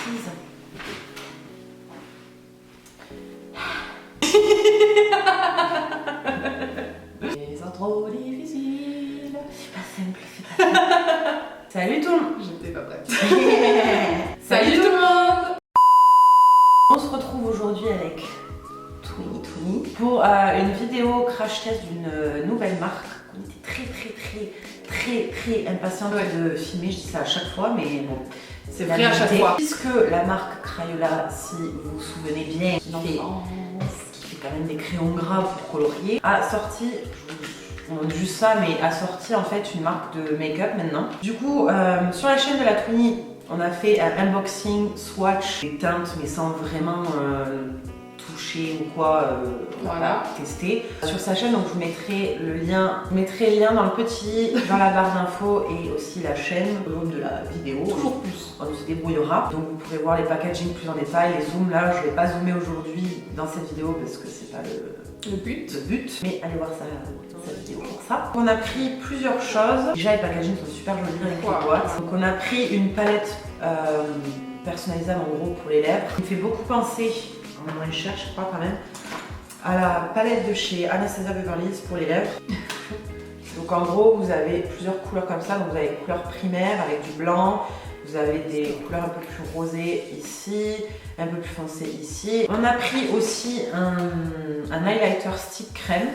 surprise. Les intros difficiles. C'est pas simple, c'est pas simple. Salut tout le monde. J'étais pas prête. Salut tout le monde. On se retrouve aujourd'hui avec Twinny pour une vidéo crash test d'une nouvelle marque qu'on était très impatiente de filmer. Je dis ça à chaque fois, mais bon, c'est vrai à chaque fois. Puisque la marque Crayola, si vous vous souvenez bien, qui fait quand même des crayons gras pour colorier, a sorti, juste ça, mais a sorti en fait une marque de make-up maintenant. Du coup, sur la chaîne de la Twinny, on a fait un unboxing, swatch, des teintes, mais sans vraiment toucher ou quoi, voilà, tester. Sur sa chaîne, donc je vous mettrai le lien, dans le petit, dans la barre d'infos et aussi la chaîne au long de la vidéo. Toujours plus. On se débrouillera. Donc vous pourrez voir les packaging plus en détail, les zooms là, je vais pas zoomer aujourd'hui dans cette vidéo parce que c'est pas le but, mais allez voir cette vidéo pour ça. On a pris plusieurs choses. Déjà les packaging sont super jolis avec les boîtes. Donc on a pris une palette personnalisable en gros pour les lèvres. Il me fait beaucoup penser, en moins cher je crois quand même, à la palette de chez Anastasia Beverly Hills pour les lèvres. Donc en gros vous avez plusieurs couleurs comme ça, donc vous avez couleur primaire avec du blanc. Vous avez des couleurs un peu plus rosées ici, un peu plus foncées ici. On a pris aussi un highlighter stick crème.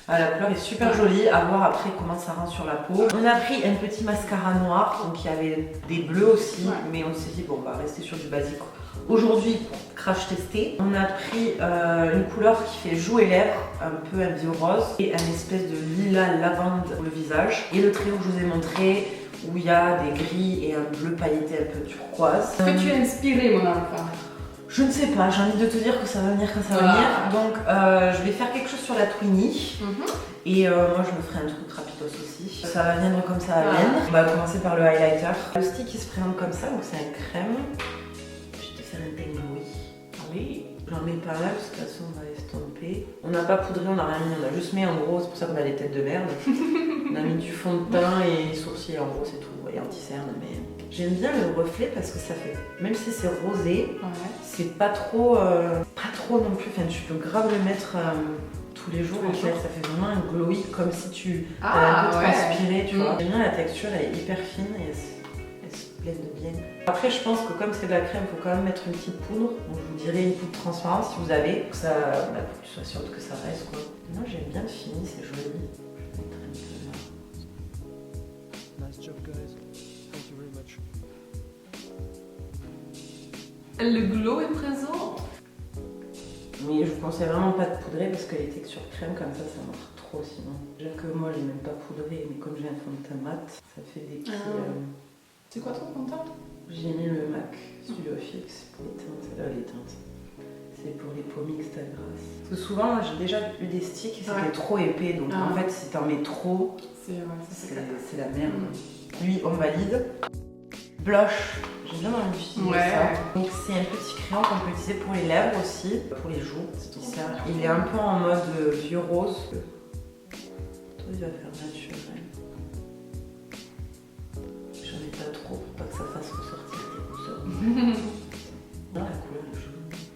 La couleur est super jolie, à voir après comment ça rend sur la peau. On a pris un petit mascara noir, donc il y avait des bleus aussi, mais on s'est dit bon, on va rester sur du basique aujourd'hui pour crash tester. On a pris une couleur qui fait joues et lèvres, un peu un bio rose, et un espèce de lilas lavande pour le visage. Et le trio que je vous ai montré, où il y a des gris et un bleu pailleté un peu turquoise. Est-ce que tu es inspirée, mon enfant? Je ne sais pas, j'ai envie de te dire que ça va venir quand ça va venir. Donc je vais faire quelque chose sur la Twinny. Et moi je me ferai un truc rapidos aussi. Ça va venir comme ça va venir. On va commencer par le highlighter. Le stick il se présente comme ça, donc c'est un crème. Je vais te faire un teint glowy. Oui. J'en mets pas mal parce que de toute façon on va estomper. On n'a pas poudré, on n'a rien mis, on a juste mis en gros, c'est pour ça qu'on a des têtes de merde. On a mis du fond de teint et sourcils, en gros c'est tout, et anti-cerne. Mais j'aime bien le reflet parce que ça fait, même si c'est rosé, c'est pas trop non plus. Enfin, tu peux grave le mettre tous les jours en fait. Ça fait vraiment un glowy comme si tu avais un peu transpiré, tu vois. J'aime bien la texture, elle est hyper fine et elle se blende bien. Après, je pense que comme c'est de la crème, il faut quand même mettre une petite poudre. Donc, je vous dirais une poudre transparente si vous avez, pour que tu sois sûre que ça reste quoi. Moi, j'aime bien le fini, c'est joli. Je vais mettre un peu là. Nice job, guys. Thank you very much. Le glow est présent. Mais je vous conseille vraiment pas de poudrer parce que les textures crème comme ça marche trop sinon. Déjà que moi, j'ai même pas poudré, mais comme j'ai un fond de teint mat, ça fait des petits. C'est quoi ton fond de teint? J'ai mis le MAC Studio Fix pour les teintes. C'est pour les peaux mixtes à grasse. Parce que souvent, j'ai déjà eu des sticks et c'était trop épais. Donc en fait, si t'en mets trop, c'est la merde. Lui, on valide. Blush, j'ai bien envie d'utiliser ça. Donc c'est un petit crayon qu'on peut utiliser pour les lèvres aussi, pour les joues. Ça. Il est un peu en mode vieux rose. Toi, il va faire naturel. J'en ai pas trop pour pas que ça fasse ressortir tes rousseurs. Non, la couleur est jolie.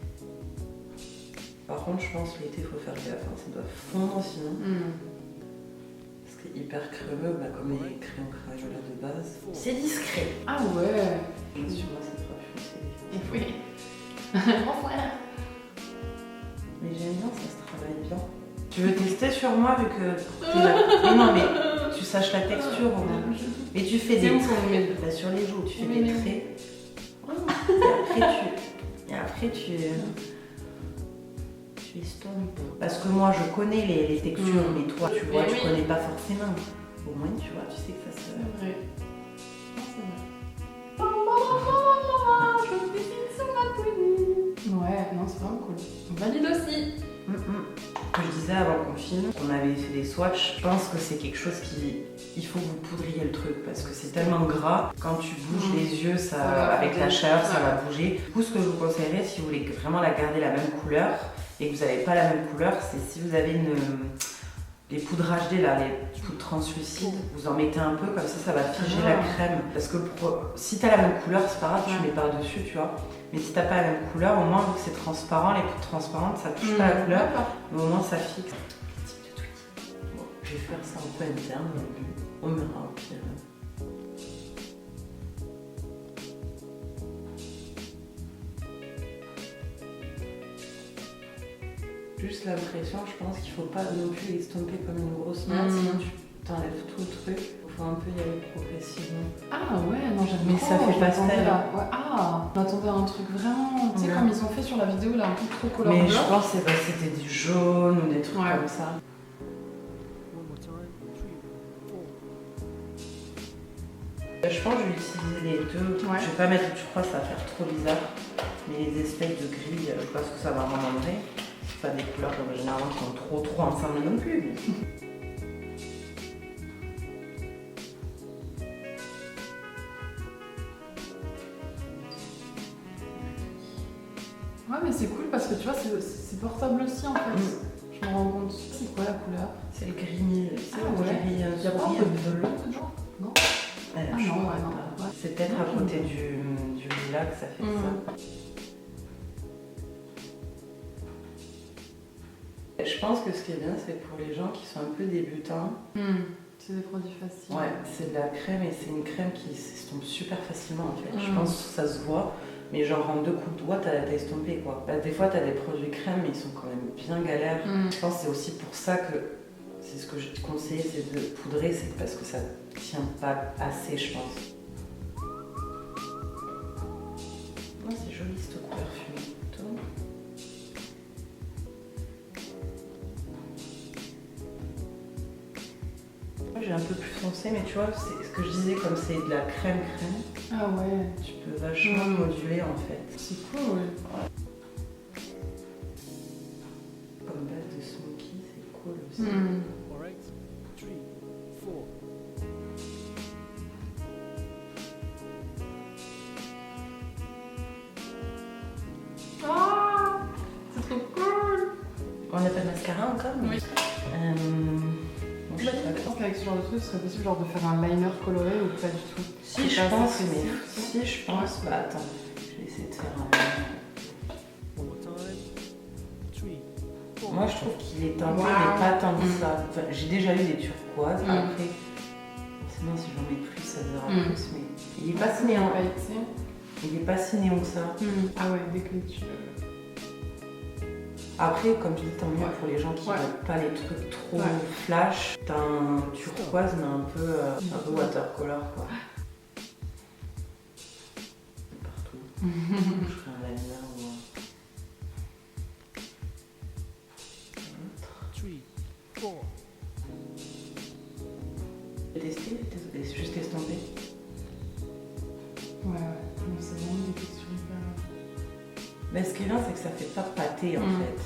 Par contre, je pense que l'été, il faut faire gaffe. Ça doit fondre sinon. Parce que hyper crémeux, comme les crayons Crayola de base. C'est discret. Ah ouais. Je suis moi, c'est pas foncé. Oui. Mais j'aime bien, ça se travaille bien. Tu veux tester sur moi vu que t'es là. Mais non, mais tu saches la texture au moins. Mais tu fais des traits. Là, sur les joues, tu fais des traits. Et après tu estompes. Parce que moi je connais les textures, mais toi tu vois, tu connais pas forcément. Au moins tu vois, tu sais que ça se. C'est vrai. Ouais, non, c'est vraiment cool. On valide aussi. Que je disais avant qu'on filme, on avait fait des swatchs. Je pense que c'est quelque chose il faut que vous poudriez le truc parce que c'est tellement gras. Quand tu bouges les yeux, avec la chaleur, ça va bouger. Du coup, ce que je vous conseillerais, si vous voulez vraiment la garder la même couleur et que vous n'avez pas la même couleur, c'est si vous avez Les poudres HD, là, les poudres translucides, vous en mettez un peu, comme ça va figer la crème. Parce que si t'as la même couleur, c'est pas grave, tu mets par-dessus, tu vois. Mais si t'as pas la même couleur, au moins, vu que c'est transparent, les poudres transparentes, ça touche pas la couleur, mais au moins ça fixe. Bon, je vais faire ça un peu interne, on verra au pire. Juste l'impression, je pense qu'il faut pas non plus estomper comme une grosse masse, sinon tu t'enlèves tout le truc. Il faut un peu y aller progressivement. Ah ouais, non j'aime mais trop, ça fait pastel. Ouais. Ah, on attendait un truc vraiment, tu sais comme ils ont fait sur la vidéo là, un peu trop color mais bloc. je pense que c'était du jaune ou des trucs comme ça. One more time. 3, 4. Je pense que je vais utiliser les deux. Je vais pas mettre, tu crois, ça va faire trop bizarre. Mais les espèces de gris, je pense que ça va m'enlever. C'est pas des couleurs comme généralement qui sont trop ensemble non plus. Ouais mais c'est cool parce que tu vois c'est portable aussi en fait. Je me rends compte. C'est quoi la couleur? C'est le gris mille. Ah ouais. Il y a pas un peu de bleu dedans? Non. Ah non, ouais. C'est peut-être à côté du lilas que ça fait ça. Je pense que ce qui est bien, c'est pour les gens qui sont un peu débutants. C'est des produits faciles. Ouais, c'est de la crème et c'est une crème qui s'estompe super facilement en fait. Je pense que ça se voit, mais genre en 2 coups de doigts, t'as estompé quoi. Bah, des fois, t'as des produits crème, mais ils sont quand même bien galères. Je pense que c'est aussi pour ça que c'est ce que je te conseille, c'est de poudrer, c'est parce que ça tient pas assez, je pense. Oh, c'est joli cette couleur fumée. J'ai un peu plus foncé, mais tu vois, c'est ce que je disais, comme c'est de la crème. Ah ouais. Tu peux vachement moduler en fait. C'est cool, ouais. Comme base de smoky, c'est cool aussi. Alright. 3, 4. Ah, c'est trop cool. On n'a pas de mascara encore, mais... Oui. Je pense qu'avec ce genre de truc, ce serait possible genre de faire un liner coloré ou pas du tout? Si je pense, mais si je pense, bah attends, je vais essayer de faire un... One more time. 3, 4. Moi je trouve qu'il est teinté, mais pas tant que ça. Enfin, j'ai déjà eu des turquoises, après, sinon si j'en mets plus, ça verra plus, mais il est pas si néon. Il est pas si néon que ça. Ah ouais, dès que tu... Après, comme je dis, tant mieux pour les gens qui veulent pas les trucs trop flash. T'as un turquoise, mais un peu watercolor, quoi. Partout. Je ferai un liner ou un... 3, 4. J'ai testé, c'est juste estampé. Ouais, c'est vraiment des textures hyper... Mais ce qui est bien, c'est que ça fait pas pâté en fait.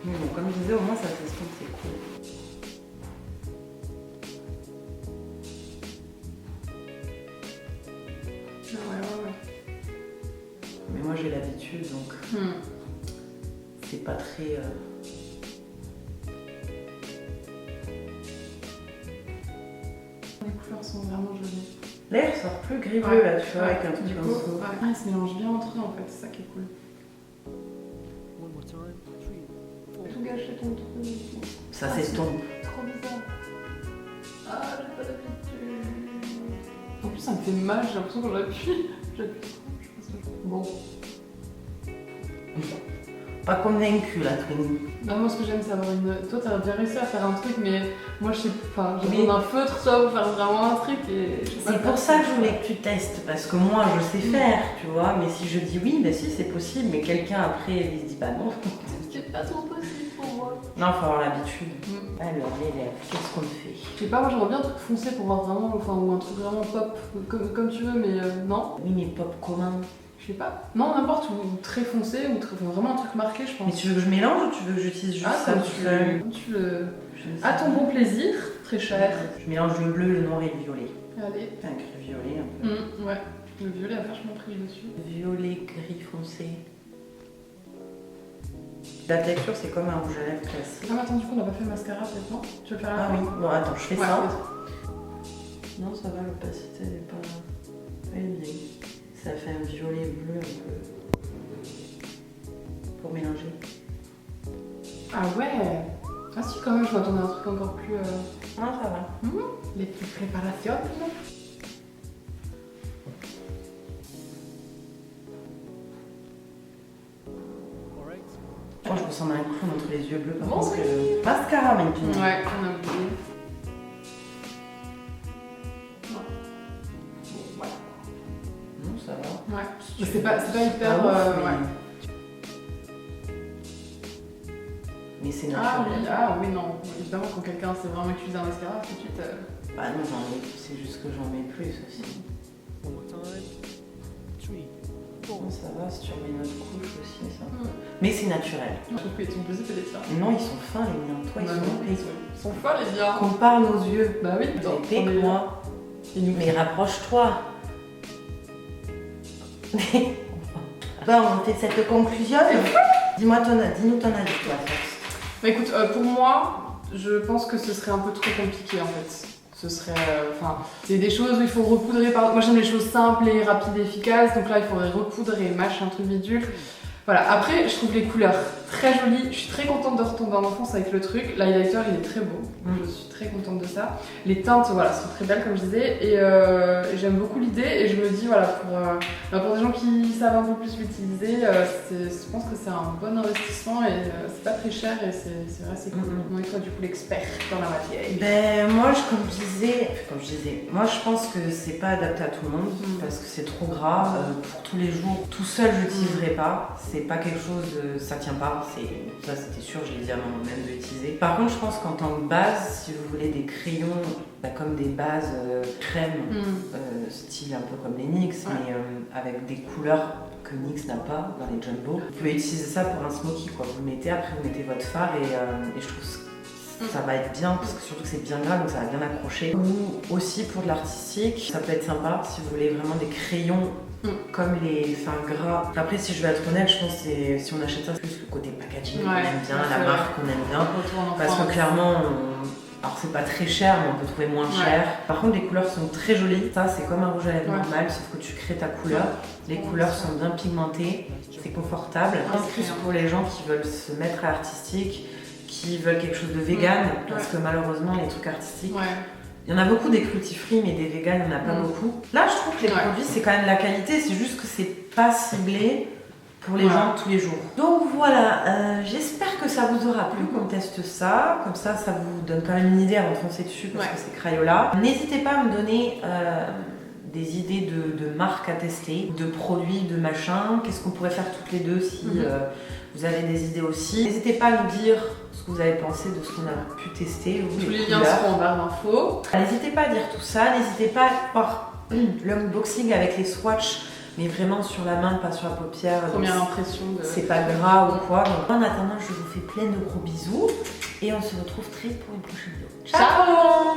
Mais bon, comme je disais, au moins ça s'estompe, c'est cool. Ouais. Mais moi j'ai l'habitude, donc c'est pas très... Les couleurs sont vraiment jolies. L'air sort plus gris-bleu là, tu vois, avec un truc comme ça. Ah, ils se mélangent bien entre eux en fait, c'est ça qui est cool. One more time. 3, 4. Tout gâché ton truc. Ça s'estompe. Trop bizarre. Ah, j'ai pas d'habitude. En plus, ça me fait mal, j'ai l'impression qu'on j'appuie. Bon. Pas convaincu là, Trini. Bah, moi, ce que j'aime, c'est avoir une. Toi, t'as bien réussi à faire un truc, mais moi, je sais pas. J'ai besoin d'un feutre, tu vois, pour faire vraiment un truc. Et c'est pour ça que je voulais que tu testes, parce que moi, je sais faire, tu vois. Mais si je dis oui, bah si, c'est possible, mais quelqu'un après, il se dit bah non. C'est pas trop possible pour moi. Non, faut avoir l'habitude. Alors, les lèvres, qu'est-ce qu'on fait? Je sais pas, moi, j'aimerais bien un truc foncé pour voir vraiment. Enfin, ou un truc vraiment pop, comme tu veux, mais non. Oui, mais pop commun. Je sais pas. Non, n'importe, ou très foncé, ou vraiment un truc marqué, je pense. Mais tu veux que je mélange ou tu veux que j'utilise juste ça tout seul? Tu veux. À ton bon plaisir, très cher. Je mélange le bleu, le noir et le violet. Allez. Un gris violet un peu. Ouais. Le violet a vachement pris dessus. Violet, gris foncé. La texture, c'est comme un rouge à lèvres classique. Ah, mais attends, du coup, on n'a pas fait le mascara, peut-être, non? Tu veux le faire à la Ah fin? oui, bon, attends, je fais Ouais, ça. vas-y. Non, ça va, l'opacité, elle est pas. Elle est bien. Ça fait un violet bleu un peu. Pour mélanger. Ah ouais. Ah si, quand même, je m'attendais à un truc encore plus... Non, ça va. Les préparations. Alright. Je pense que je ressemble à un clown entre les yeux bleus. Par Bon, contre, oui. le mascara, maintenant. Ouais, on a oublié. Bon, voilà. Non, ça va. Ouais. Mais c'est pas hyper... Ah, ouf, ouais. Mais c'est Ah naturel. oui, ah oui, non. Évidemment, quand quelqu'un sait vraiment utiliser un mascara, tout de suite... Bah non, j'en mets, c'est juste que j'en mets plus aussi. One more time. 3, 4. Non, ça va, si tu remets une autre couche aussi, ça. Mm. Mais c'est naturel. Je trouve qu'ils sont plus épais les tiens. Non, ils sont fins, les miens. Toi, ils Bah non, sont épais. ils sont folles, les biens. Compare nos yeux. Bah oui, Ils sont épais que moi. Mais rapproche-toi. Bon, on fait cette conclusion. Dis-nous ton avis, toi, Fox. Bah écoute, pour moi, je pense que ce serait un peu trop compliqué en fait. Ce serait. Enfin, c'est des choses où il faut recoudre par. Moi j'aime les choses simples et rapides et efficaces, donc là il faudrait recoudre et machin truc bidule. Voilà, après je trouve les couleurs très jolies, je suis très contente de retomber en enfance avec le truc. L'highlighter il est très beau, je suis très contente de ça. Les teintes voilà, sont très belles comme je disais et j'aime beaucoup l'idée et je me dis voilà, pour des gens qui savent un peu plus l'utiliser, je pense que c'est un bon investissement et c'est pas très cher et c'est vrai c'est cool. On est toi du coup l'expert dans la matière. Ben moi, comme je disais, moi je pense que c'est pas adapté à tout le monde parce que c'est trop gras. Pour tous les jours, tout seul, je l'utiliserai pas. C'est pas quelque chose, ça tient pas. Ça, c'était sûr, je l'ai dit avant même de l'utiliser. Par contre, je pense qu'en tant que base, si vous voulez des crayons, comme des bases crème, style un peu comme les NYX, mais avec des couleurs que NYX n'a pas dans les jumbo, vous pouvez utiliser ça pour un smoky, quoi. Vous le mettez, après vous mettez votre fard et je trouve ça va être bien parce que surtout que c'est bien gras donc ça va bien accrocher. Ou aussi pour de l'artistique, ça peut être sympa si vous voulez vraiment des crayons comme les fins gras. Après, si je vais être honnête, je pense que si on achète ça, c'est plus le côté packaging qu'on aime bien, la marque qu'on aime bien. Parce que clairement, alors c'est pas très cher, mais on peut trouver moins cher. Par contre, les couleurs sont très jolies. Ça, c'est comme un rouge à lèvres normal, sauf que tu crées ta couleur. Les couleurs sont bien pigmentées, c'est confortable. En plus, pour les gens qui veulent se mettre à l'artistique, qui veulent quelque chose de vegan, parce que malheureusement, les trucs artistiques. Il y en a beaucoup des cruelty-free, mais des véganes, il n'y en a pas beaucoup. Là, je trouve que les produits, c'est quand même la qualité, c'est juste que c'est pas ciblé pour les gens de tous les jours. Donc voilà, j'espère que ça vous aura plu qu'on teste ça. Comme ça, ça vous donne quand même une idée avant de foncer dessus, parce que c'est Crayola. N'hésitez pas à me donner des idées de marques à tester, de produits, de machin. Qu'est-ce qu'on pourrait faire toutes les deux si vous avez des idées aussi. N'hésitez pas à nous dire ce que vous avez pensé de ce qu'on a pu tester. Tous les liens seront en barre d'infos. N'hésitez pas à dire tout ça, n'hésitez pas à voir l'unboxing avec les swatchs, mais vraiment sur la main, pas sur la paupière. Première impression de... C'est pas gras ou quoi. Donc, en attendant, je vous fais plein de gros bisous et on se retrouve très vite pour une prochaine vidéo. Ciao.